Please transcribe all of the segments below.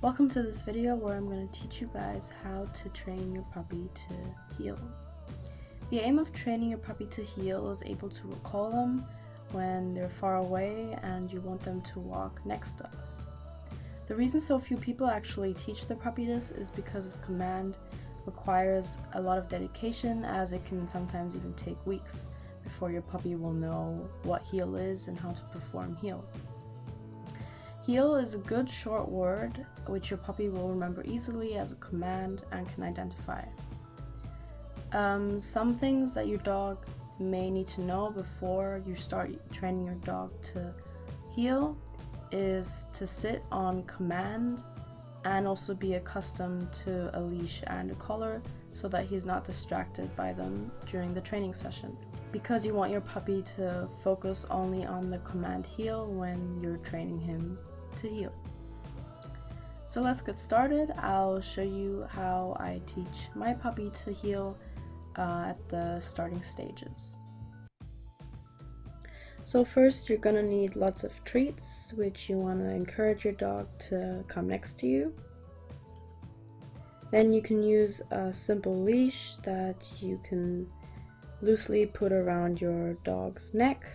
Welcome to this video where I'm going to teach you guys how to train your puppy to heel. The aim of training your puppy to heel is able to recall them when they're far away and you want them to walk next to us. The reason so few people actually teach their puppy this is because this command requires a lot of dedication, as it can sometimes even take weeks before your puppy will know what heel is and how to perform heel. Heel is a good short word which your puppy will remember easily as a command and can identify. Some things that your dog may need to know before you start training your dog to heel is to sit on command and also be accustomed to a leash and a collar so that he's not distracted by them during the training session, because you want your puppy to focus only on the command heel when you're training him to heel. So let's get started. I'll show you how I teach my puppy to heel at the starting stages. So first you're gonna need lots of treats, which you want to encourage your dog to come next to you. Then you can use a simple leash that you can loosely put around your dog's neck.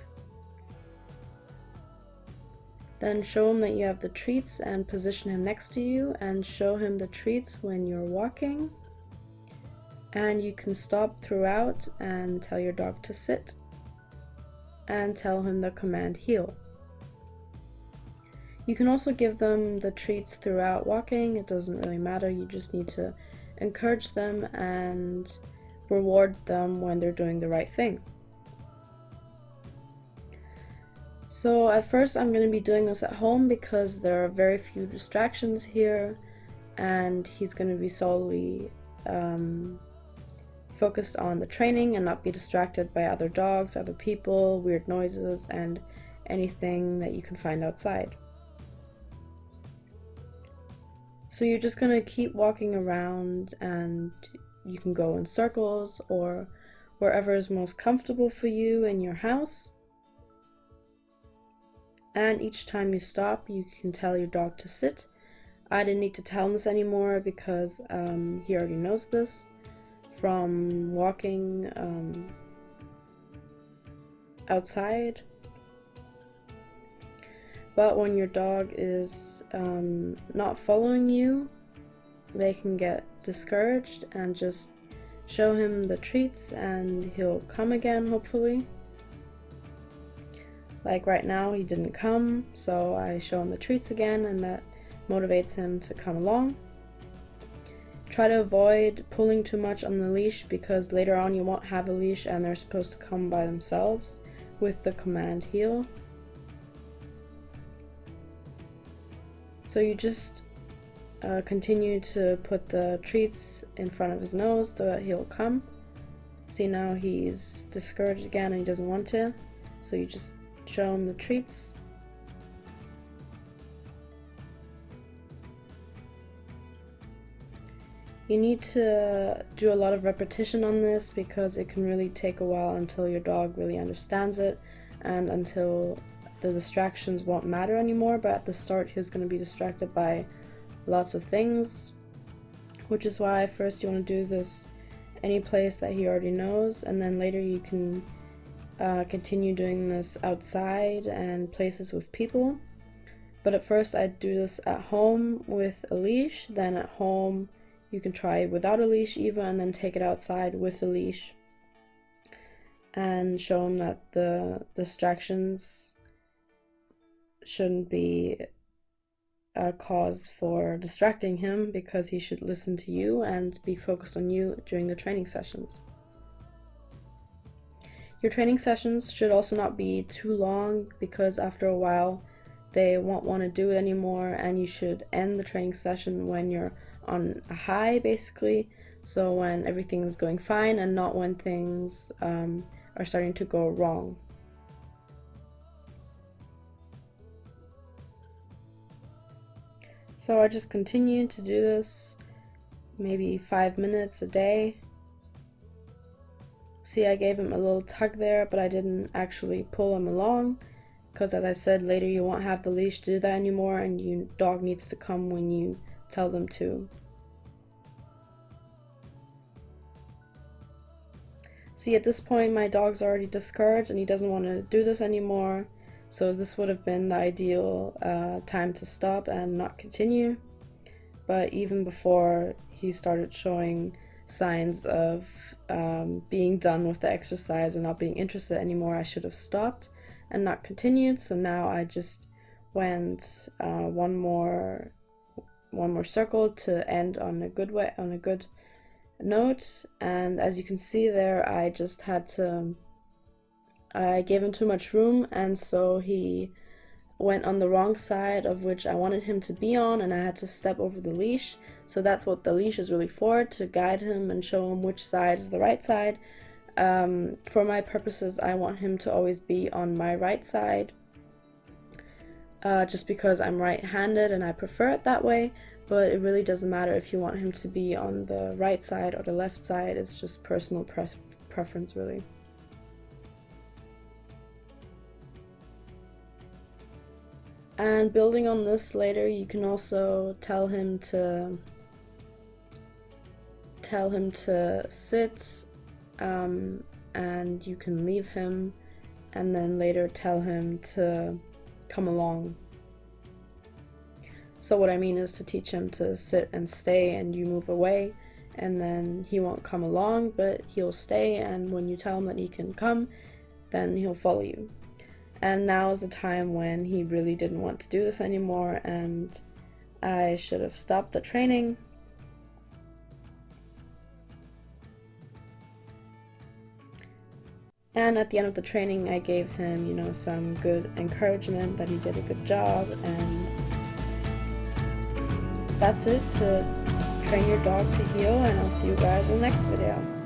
Then show him that you have the treats and position him next to you, and show him the treats when you're walking. And you can stop throughout and tell your dog to sit and tell him the command heel. You can also give them the treats throughout walking. It doesn't really matter, you just need to encourage them and reward them when they're doing the right thing. So at first I'm going to be doing this at home because there are very few distractions here and he's going to be solely focused on the training and not be distracted by other dogs, other people, weird noises, and anything that you can find outside. So you're just going to keep walking around, and you can go in circles or wherever is most comfortable for you in your house. And each time you stop, you can tell your dog to sit. I didn't need to tell him this anymore because he already knows this from walking outside. But when your dog is not following you, they can get discouraged, and just show him the treats and he'll come again, hopefully. Like right now, he didn't come, so I show him the treats again, and that motivates him to come along. Try to avoid pulling too much on the leash, because later on you won't have a leash and they're supposed to come by themselves with the command heel. So you just continue to put the treats in front of his nose so that he'll come. See, now he's discouraged again and he doesn't want to, so you just show him the treats. You need to do a lot of repetition on this because it can really take a while until your dog really understands it and until the distractions won't matter anymore. But at the start he's going to be distracted by lots of things, which is why first you want to do this any place that he already knows, and then later you can continue doing this outside and places with people. But at first I do this at home with a leash, then at home you can try without a leash even, and then take it outside with a leash and show him that the distractions shouldn't be a cause for distracting him, because he should listen to you and be focused on you during the training sessions. Your training sessions should also not be too long, because after a while they won't want to do it anymore, and you should end the training session when you're on a high, basically, so when everything is going fine and not when things are starting to go wrong. So I just continue to do this maybe 5 minutes a day. See, I gave him a little tug there, but I didn't actually pull him along. because as I said, later you won't have the leash to do that anymore, and your dog needs to come when you tell them to. See, at this point my dog's already discouraged and he doesn't want to do this anymore, so this would have been the ideal time to stop and not continue. But even before he started showing signs of being done with the exercise and not being interested anymore, I should have stopped and not continued. So now I just went one more circle to end on a good way, on a good note. And as you can see there, I just had to, I gave him too much room, and so he went on the wrong side of which I wanted him to be on, and I had to step over the leash. So that's what the leash is really for, to guide him and show him which side is the right side. For my purposes, I want him to always be on my right side, just because I'm right-handed and I prefer it that way. But it really doesn't matter if you want him to be on the right side or the left side. It's just personal preference, really. And building on this later, you can also tell him to sit, and you can leave him, and then later tell him to come along. So what I mean is to teach him to sit and stay, and you move away, and then he won't come along, but he'll stay, and when you tell him that he can come, then he'll follow you. And now is the time when he really didn't want to do this anymore, and I should have stopped the training. And at the end of the training, I gave him, you know, some good encouragement that he did a good job, and that's it to train your dog to heel, and I'll see you guys in the next video.